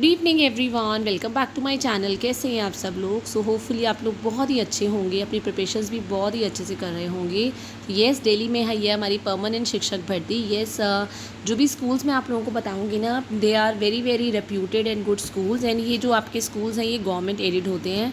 Good evening everyone, welcome back to my channel. कैसे हैं आप सब लोग? सो होपफुली आप लोग बहुत ही अच्छे होंगे, अपनी प्रिपरेशंस भी बहुत ही अच्छे से कर रहे होंगे। येस, डेली में है ये हमारी परमानेंट शिक्षक भर्ती। येस, जो भी स्कूल्स मैं आप लोगों को बताऊंगी ना, they are very very reputed and good schools. And ये जो आपके स्कूल्स हैं ये गवर्नमेंट एडेड होते हैं।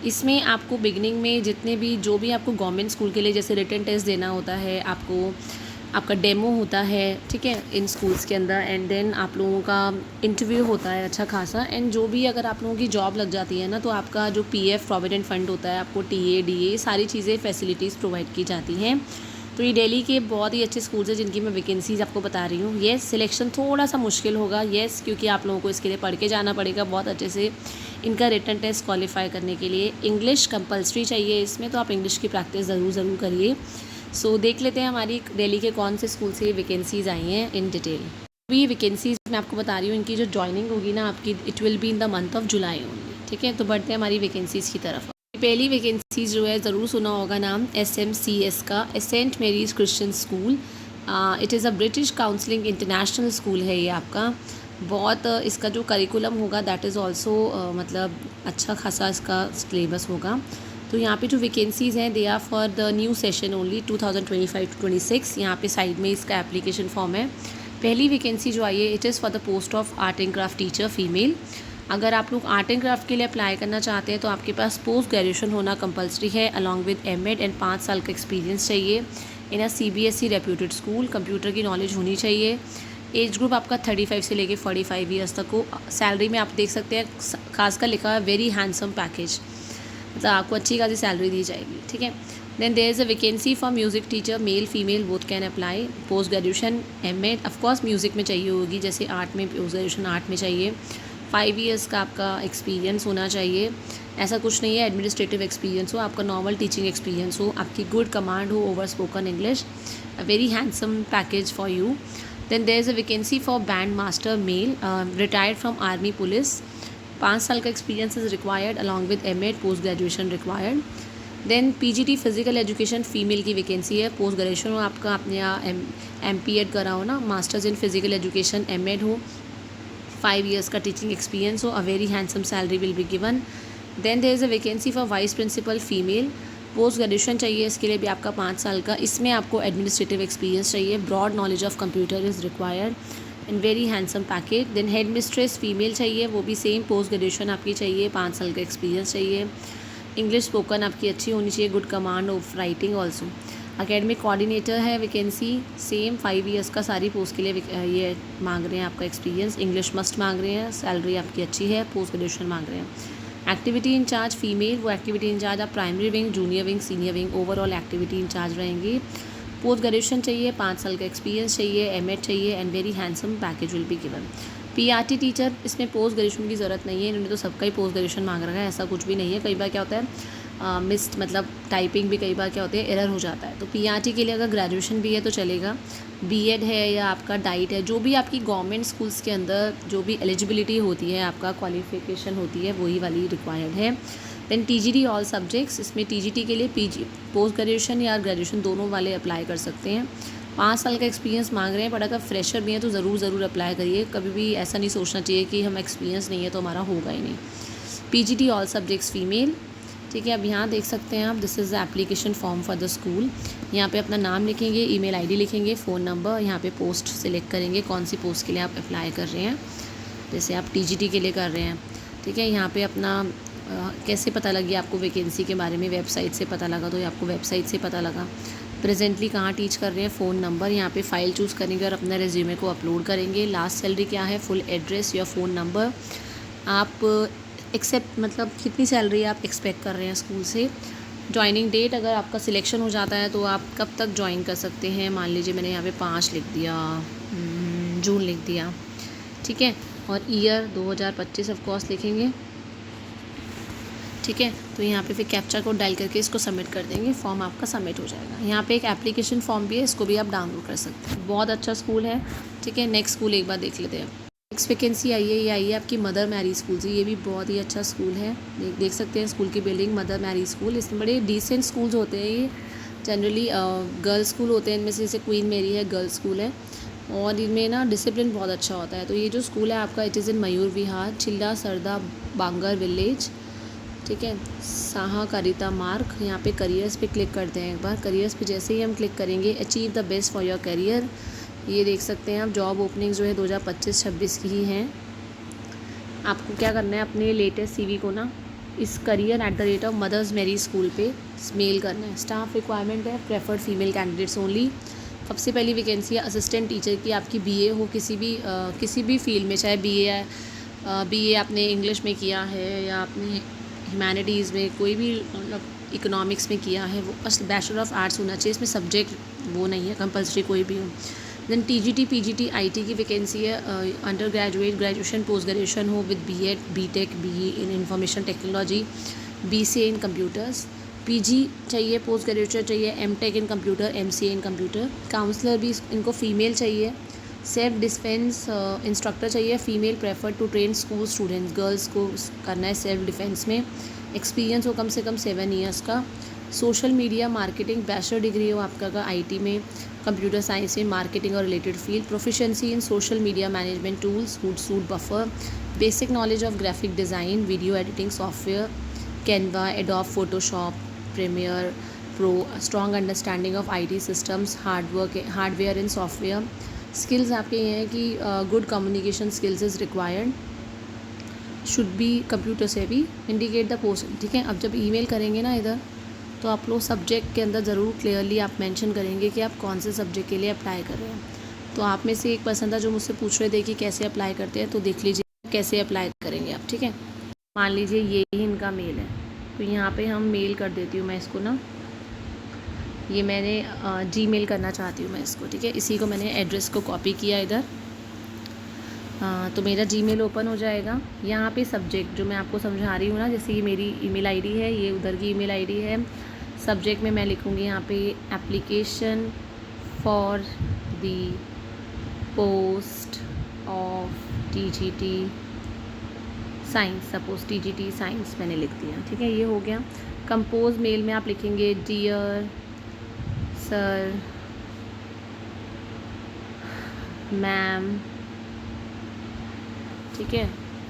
इसमें आपको बिगनिंग में जितने भी जो भी आपको गवर्नमेंट स्कूल के लिए जैसे रिटन टेस्ट देना होता है, आपका डेमो होता है, ठीक है, इन स्कूल्स के अंदर। एंड देन आप लोगों का इंटरव्यू होता है अच्छा खासा। एंड जो भी अगर आप लोगों की जॉब लग जाती है ना, तो आपका जो पीएफ प्रोविडेंट फंड होता है, आपको टीए डीए सारी चीज़ें फैसिलिटीज़ प्रोवाइड की जाती हैं। तो ये दिल्ली के बहुत ही अच्छे स्कूल्स हैं जिनकी मैं वैकेंसीज आपको बता रही हूँ। येस, सिलेक्शन थोड़ा सा मुश्किल होगा, येस, क्योंकि आप लोगों को इसके लिए पढ़ के जाना पड़ेगा बहुत अच्छे से। इनका रिटन टेस्ट क्वालिफाई करने के लिए इंग्लिश कंपलसरी चाहिए इसमें, तो आप इंग्लिश की प्रैक्टिस ज़रूर करिए। सो देख लेते हैं हमारी दिल्ली के कौन से स्कूल से वैकेंसीज़ आई हैं इन डिटेल। अभी ये वैकेंसीज़ मैं आपको बता रही हूँ, इनकी जो ज्वाइनिंग होगी ना आपकी, it will be in the month of July only, ठीक है। तो बढ़ते हैं हमारी वैकेंसीज़ की तरफ। पहली वैकेंसीज जो है, ज़रूर सुना होगा नाम SMCS का, Saint Mary's Christian school. It is a British counselling international school है ये आपका। बहुत इसका जो करिकुलम होगा दैट इज़ ऑल्सो मतलब अच्छा खासा इसका सिलेबस होगा। तो यहाँ पे जो वैकेंसीज़ हैं they are for the new session only 2025-26। यहाँ पे साइड में इसका एप्लीकेशन फॉर्म है। पहली वैकेंसी जो आई है, it is for the post of art and craft teacher female. अगर आप लोग आर्ट एंड क्राफ्ट के लिए अप्लाई करना चाहते हैं तो आपके पास पोस्ट ग्रेजुएशन होना कंपलसरी है, अलॉन्ग विद एमएड, एंड 5 साल का एक्सपीरियंस चाहिए इन अ CBSE रेप्यूटेड स्कूल। कंप्यूटर की नॉलेज होनी चाहिए। एज ग्रुप आपका 35 से लेके 45 ईयर्स तक हो। सैलरी में आप देख सकते हैं खासकर लिखा है वेरी हैंडसम पैकेज, मतलब आपको अच्छी खासी सैलरी दी जाएगी, ठीक है। Then there is a vacancy for music teacher, male female both can apply. Post graduation MEd of course music में चाहिए होगी, जैसे आर्ट में पोस्ट ग्रेजुएशन आर्ट में चाहिए। 5 ईयर्स का आपका एक्सपीरियंस होना चाहिए। ऐसा कुछ नहीं है एडमिनिस्ट्रेटिव एक्सपीरियंस हो, आपका नॉर्मल टीचिंग एक्सपीरियंस हो, आपकी गुड कमांड हो over spoken English, a very handsome package for you. Then there is a vacancy for band master male, retired from army police. 5 साल का experience is required along with MEd, post graduation required. Then PGT physical education female की vacancy है। Post graduation हो आपका, आपने यहाँ MPEd करा हो ना, masters in physical education, MEd हो, 5 ईयर्स का टीचिंग एक्सपीरियंस हो, a very handsome salary will be given. Then there is a vacancy for vice principal female. Post graduation चाहिए इसके लिए भी आपका 5 साल का। इसमें आपको एडमिनिस्ट्रेटिव एक्सपीरियंस चाहिए, broad knowledge of computer is required and very handsome package. Then head mistress female चाहिए, वो भी सेम पोस्ट ग्रेजुएशन आपकी चाहिए, 5 साल का एक्सपीरियंस चाहिए। इंग्लिश स्पोकन आपकी अच्छी होनी चाहिए, good command of writing also. Academic coordinator है वैकेंसी, सेम 5 ईयर्स का सारी पोस्ट के लिए ये मांग रहे हैं आपका एक्सपीरियंस। इंग्लिश मस्ट मांग रहे हैं, सैलरी आपकी अच्छी है, पोस्ट ग्रेजुएशन मांग रहे हैं। एक्टिविटी इंचार्ज फीमेल, वो एक्टिविटी इंचार्ज आप primary wing, junior wing, senior wing, overall activity incharge रहेंगी। पोस्ट ग्रेजुएशन चाहिए, 5 साल का एक्सपीरियंस चाहिए, एमएड चाहिए and very handsome package will be given. PRT teacher, इसमें पोस्ट ग्रेजुएशन की ज़रूरत नहीं है, इन्होंने तो सबका ही पोस्ट ग्रेजुएशन मांग रखा है, ऐसा कुछ भी नहीं है। कई बार क्या होता है मिस्ड, मतलब टाइपिंग भी कई बार क्या होती है एरर हो जाता है। तो PRT के लिए अगर ग्रेजुएशन भी है तो चलेगा, BEd है या आपका डाइट है, जो भी आपकी गवर्नमेंट स्कूल्स के अंदर जो भी एलिजिबिलिटी होती है, आपका क्वालिफिकेशन होती है, वही वाली रिक्वायर्ड है। देन TGT ऑल सब्जेक्ट्स, इसमें TGT के लिए PG पोस्ट ग्रेजुएशन या ग्रेजुएशन दोनों वाले अप्लाई कर सकते हैं। 5 साल का एक्सपीरियंस मांग रहे हैं, बट अगर फ्रेशर भी हैं तो ज़रूर अप्लाई करिए। कभी भी ऐसा नहीं सोचना चाहिए कि हम एक्सपीरियंस नहीं है तो हमारा होगा ही नहीं। PGT ऑल सब्जेक्ट्स फीमेल, ठीक है। अब यहाँ देख सकते हैं आप, this is the application form for the school. यहाँ पे अपना नाम लिखेंगे, ईमेल आईडी लिखेंगे, फ़ोन नंबर, यहाँ पे पोस्ट सिलेक्ट करेंगे कौन सी पोस्ट के लिए आप अप्लाई कर रहे हैं। जैसे आप TGT के लिए कर रहे हैं, ठीक है। यहाँ पे अपना कैसे पता लगी आपको वैकेंसी के बारे में, वेबसाइट से पता लगा तो ये आपको वेबसाइट से पता लगा। प्रेजेंटली कहाँ टीच कर रहे हैं, फ़ोन नंबर, यहाँ पे फ़ाइल चूज़ करेंगे और अपना रेज्यूमे को अपलोड करेंगे। लास्ट सैलरी क्या है, फुल एड्रेस या फ़ोन नंबर, आप एक्सेप्ट मतलब कितनी सैलरी आप एक्सपेक्ट कर रहे हैं स्कूल से। ज्वाइनिंग डेट, अगर आपका सिलेक्शन हो जाता है तो आप कब तक ज्वाइन कर सकते हैं। मान लीजिए मैंने यहाँ पे 5 लिख दिया, जून लिख दिया, ठीक है। और ईयर 2025 ऑफकोर्स लिखेंगे, ठीक है। तो यहाँ पे फिर कैप्चा कोड डायल करके इसको सबमिट कर देंगे, फॉर्म आपका सबमिट हो जाएगा। यहाँ पे एक एप्लीकेशन फॉर्म भी है, इसको भी आप डाउनलोड कर सकते हैं। बहुत अच्छा स्कूल है, ठीक है। नेक्स्ट स्कूल एक बार देख लेते हैं। नेक्स्ट वैकेंसी आई है, ये आई है आपकी मदर मैरी स्कूल से। ये भी बहुत ही अच्छा स्कूल है, देख सकते हैं स्कूल की बिल्डिंग, मदर मैरी स्कूल। इसमें बड़े डिसेंट स्कूल्स होते हैं ये, जनरली गर्ल्स स्कूल होते हैं इनमें से, जैसे क्वीन मेरी है गर्ल्स स्कूल है। और इनमें ना डिसिप्लिन बहुत अच्छा होता है। तो ये जो स्कूल है आपका, it is in Mayur Vihar, चिल्ला सरदा बांगर विलेज, ठीक है, साहा कारिता मार्ग। यहाँ पे करियर्स पे क्लिक करते हैं एक बार। करियर्स पे जैसे ही हम क्लिक करेंगे, achieve the best for your career, ये देख सकते हैं आप। जॉब ओपनिंग जो है 2025-26 की ही हैं। आपको क्या करना है, अपने लेटेस्ट सीवी को ना इस career@of मदर्स मेरी स्कूल पे मेल करना है। स्टाफ रिक्वायरमेंट है, प्रेफर्ड फीमेल कैंडिडेट्स ओनली। सबसे पहली वैकेंसी है असिस्टेंट टीचर की। आपकी बीए हो किसी भी फील्ड में, चाहे बीए है, बीए आपने इंग्लिश में किया है या आपने ह्यूमैनिटीज़ में कोई भी मतलब इकोनॉमिक्स में किया है, वो बस बैचलर ऑफ आर्ट्स होना चाहिए। इसमें सब्जेक्ट वो नहीं है कंपलसरी कोई भी हो। देन टीजीटी पीजीटी आईटी की वैकेंसी है। Under graduate, graduation, post graduation हो with BEd, BTech, BE in information technology, BCA in computers. PG चाहिए, पोस्ट ग्रेजुएट चाहिए, MTech in computer, MCA in computer. Counsellor भी इनको फ़ीमेल चाहिए। Self defence instructor चाहिए, female prefer to train school students. Girls को करना है self defence में। एक्सपीरियंस हो कम से कम 7 ईयर्स का। Social media marketing bachelor degree हो आपका का आईटी में, कंप्यूटर साइंस में, मार्केटिंग और related field. Proficiency in social media management tools, suite Buffer. Basic knowledge of graphic design, video editing software, Canva, Adobe Photoshop, Premiere Pro. Strong understanding of IT systems, hardware and software. Skills आपके ये हैं कि good communication skills is required, should be computer से भी। Indicate the post, ठीक है। अब जब ईमेल करेंगे ना इधर, तो आप लोग सब्जेक्ट के अंदर ज़रूर क्लियरली आप मेंशन करेंगे कि आप कौन से सब्जेक्ट के लिए अप्लाई कर रहे हैं। तो आप में से एक पर्सन था जो मुझसे पूछ रहे थे कि कैसे अप्लाई करते हैं, तो देख लीजिए कैसे अप्लाई करेंगे आप, ठीक है। मान लीजिए ये ही इनका मेल है, तो यहाँ पे हम मेल कर देती हूँ मैं इसको ना, ये मैंने जीमेल करना चाहती हूँ मैं इसको, ठीक है। इसी को मैंने एड्रेस को कॉपी किया इधर, तो मेरा जीमेल ओपन हो जाएगा। यहाँ पे सब्जेक्ट जो मैं आपको समझा रही हूँ ना, जैसे ये मेरी ईमेल आईडी है, ये उधर की ईमेल आईडी है। सब्जेक्ट में मैं लिखूँगी यहाँ पे application for the post of TGT science. Suppose TGT science मैंने लिख दिया, ठीक है, ये हो गया। कंपोज मेल में आप लिखेंगे डियर सर, मैम, ठीक है,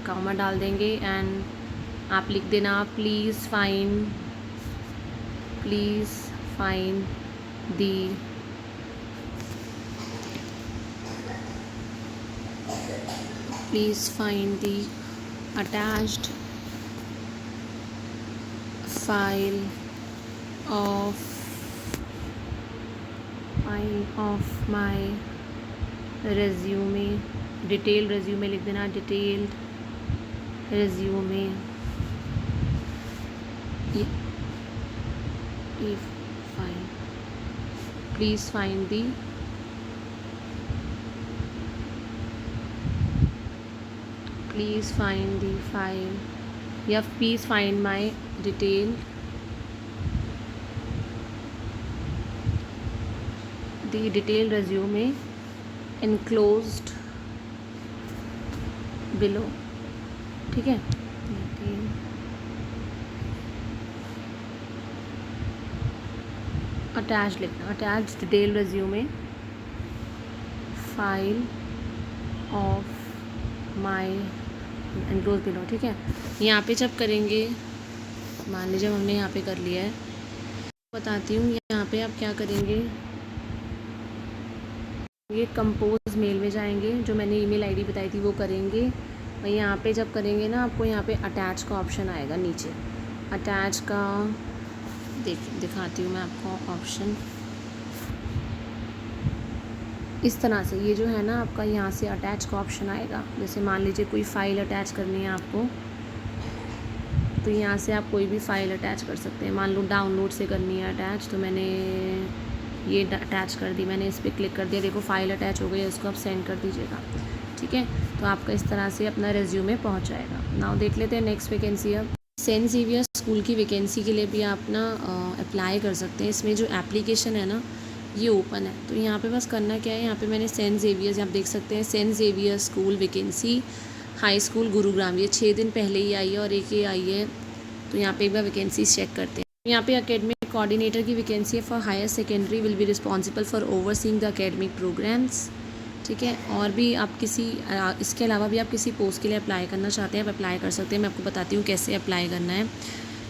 कॉमा डाल देंगे। एंड आप लिख देना please find the attached file of my resume. Detail resume लिख देना, detailed resume. Please find the file, या please find my detail resume enclosed below, ठीक है। अटैच लिखना, attach detail resume file of my enclose below, ठीक है। यहाँ पे जब करेंगे, मान लीजिए हमने यहाँ पे कर लिया है, बताती हूँ यहाँ पे आप क्या करेंगे। ये कंपोज मेल में जाएंगे, जो मैंने ईमेल आईडी बताई थी वो करेंगे। और यहाँ पे जब करेंगे ना, आपको यहाँ पे अटैच का ऑप्शन आएगा नीचे। अटैच का दिखाती हूँ मैं आपको ऑप्शन। इस तरह से ये जो है ना आपका, यहाँ से अटैच का ऑप्शन आएगा। जैसे मान लीजिए कोई फ़ाइल अटैच करनी है आपको, तो यहाँ से आप कोई भी फ़ाइल अटैच कर सकते हैं। मान लो डाउनलोड से करनी है अटैच, तो मैंने ये अटैच कर दी, मैंने इस पर क्लिक कर दिया, देखो फाइल अटैच हो गई है, उसको आप सेंड कर दीजिएगा, ठीक है। तो आपका इस तरह से अपना रेज्यूमे पहुंच जाएगा। नाउ देख लेते हैं नेक्स्ट वैकेंसी। अब सेंट ज़ेवियर स्कूल की वैकेंसी के लिए भी आप ना अप्लाई कर सकते हैं। इसमें जो एप्लीकेशन है ना, ये ओपन है। तो यहाँ पे बस करना क्या है, यहाँ पे मैंने सेंट ज़ेवियर्स, आप देख सकते हैं Saint Xavier school vacancy, high school Gurugram, ये 6 दिन पहले ही आई है और एक ये आई है। तो यहाँ पे एक बार वैकेंसी चेक करते हैं। यहाँ पे एकेडमिक कोऑर्डिनेटर की वैकेंसी है for higher secondary, will be responsible for overseeing the academic programs. ठीक है। और भी आप इसके अलावा भी आप किसी पोस्ट के लिए अप्लाई करना चाहते हैं, आप अप्लाई कर सकते हैं। मैं आपको बताती हूँ कैसे अप्लाई करना है,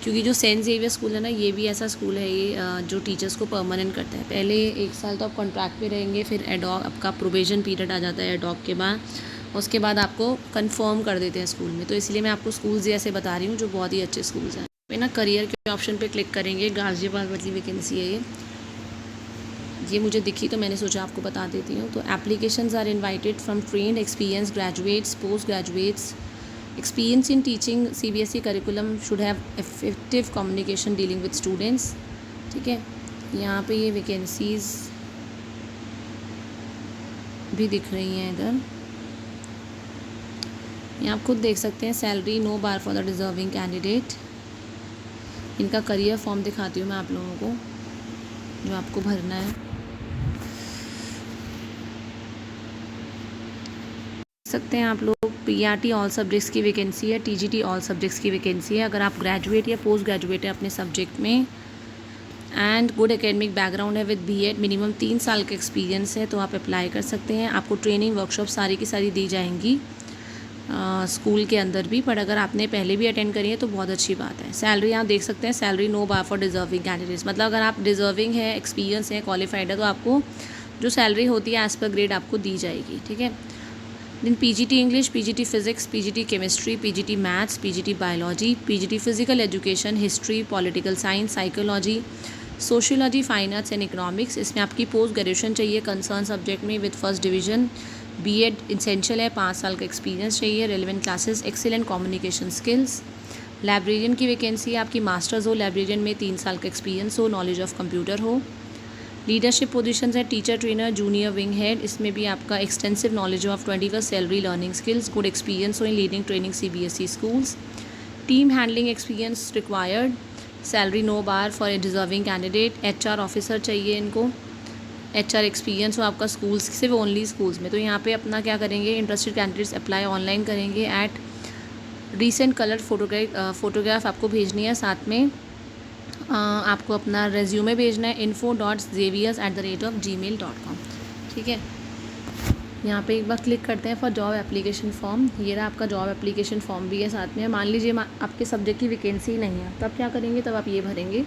क्योंकि जो सेंट ज़ेवियर स्कूल है ना, ये भी ऐसा स्कूल है ये जो टीचर्स को परमानेंट करता है। पहले 1 साल तो आप कॉन्ट्रैक्ट पे रहेंगे, फिर एडॉक आपका प्रोबेशन पीरियड आ जाता है एडॉक के बाद, उसके बाद आपको कंफर्म कर देते हैं स्कूल में। तो इसलिए मैं आपको स्कूल्स ऐसे बता रही हूँ जो बहुत ही अच्छे स्कूल्स हैं। पे ना करियर के ऑप्शन पे क्लिक करेंगे, गाज़ियाबाद वाली वैकेंसी है ये मुझे दिखी तो मैंने सोचा आपको बता देती हूँ। तो applications are invited from trained experience graduates, post graduates, experience in teaching CBSE curriculum, should have effective communication dealing with students। ठीक है, यहाँ पे ये वैकेंसीज़ भी दिख रही हैं इधर, ये आप खुद देख सकते हैं। Salary no bar for the deserving candidate. इनका करियर फॉर्म दिखाती हूँ मैं आप लोगों को, जो आपको भरना है। सकते हैं आप लोग PRT ऑल सब्जेक्ट्स की वैकेंसी है, TGT ऑल सब्जेक्ट्स की वैकेंसी है। अगर आप ग्रेजुएट या पोस्ट ग्रेजुएट है अपने सब्जेक्ट में एंड गुड एकेडमिक बैकग्राउंड है विद B.Ed, मिनिमम 3 साल का एक्सपीरियंस है, तो आप अप्लाई कर सकते हैं। आपको ट्रेनिंग वर्कशॉप सारी की सारी दी जाएंगी स्कूल के अंदर भी, पर अगर आपने पहले भी अटेंड करी है तो बहुत अच्छी बात है। सैलरी आप देख सकते हैं, salary no bar for deserving candidates, मतलब अगर आप डिज़र्विंग है, एक्सपीरियंस है, क्वालिफाइड है, तो आपको जो सैलरी होती है एज़ पर ग्रेड आपको दी जाएगी। ठीक है। दिन PGT English, PGT physics, PGT chemistry, PGT maths, PGT biology, PGT physical education, history, political science, psychology, sociology, fine arts and economics. इसमें आपकी पोस्ट ग्रेजुएशन चाहिए कंसर्न सब्जेक्ट में with first division. B.Ed essential है, 5 साल का experience चाहिए। Relevant classes, excellent communication skills. Librarian की vacancy आपकी मास्टर्स हो, लाइब्रेरियन में 3 साल का एक्सपीरियंस हो, नॉलेज ऑफ कंप्यूटर हो। लीडरशिप पोजीशंस है teacher, trainer, junior wing head, इसमें भी आपका extensive knowledge of 21st salary learning skills, good experience हो in leading training CBSE schools. Team handling experience required. Salary no bar for a deserving candidate. HR officer चाहिए इनको, HR experience हो आपका schools, सिर्फ only schools में। तो यहाँ पे अपना क्या करेंगे, इंटरेस्टेड कैंडिडेट्स अप्लाई ऑनलाइन करेंगे एट रीसेंट कलर फोटोग्राफ आपको भेजनी है, साथ में आपको अपना रेज्यूमे भेजना है info.xaviers@gmail.com। ठीक है, यहाँ पे एक बार क्लिक करते हैं फॉर जॉब एप्लीकेशन फॉर्म। ये रहा आपका जॉब एप्लीकेशन फॉर्म भी है साथ में। मान लीजिए आपके सब्जेक्ट की वैकेंसी नहीं है, तब क्या करेंगे, तब आप ये भरेंगे।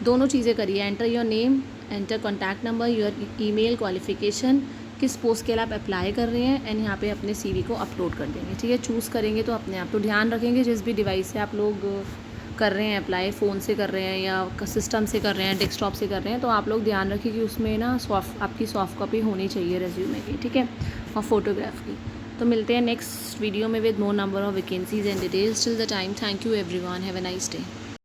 दोनों चीज़ें करिए, enter your name, enter contact number, your email, qualification, किस पोस्ट के लिए आप अप्लाई कर रहे हैं, एंड यहाँ पे अपने CV को अपलोड कर देंगे। ठीक है, चूज़ करेंगे तो अपने आप। तो ध्यान रखेंगे जिस भी डिवाइस से आप लोग कर रहे हैं अप्लाई, फ़ोन से कर रहे हैं या सिस्टम से कर रहे हैं, डेस्कटॉप से कर रहे हैं, तो आप लोग ध्यान रखिए कि उसमें ना आपकी सॉफ्ट कॉपी होनी चाहिए रेज्यूमे की। ठीक है, और फोटोग्राफ की। तो मिलते हैं नेक्स्ट वीडियो में with more number of vacancies and details. Till the time, thank you everyone, have a nice day.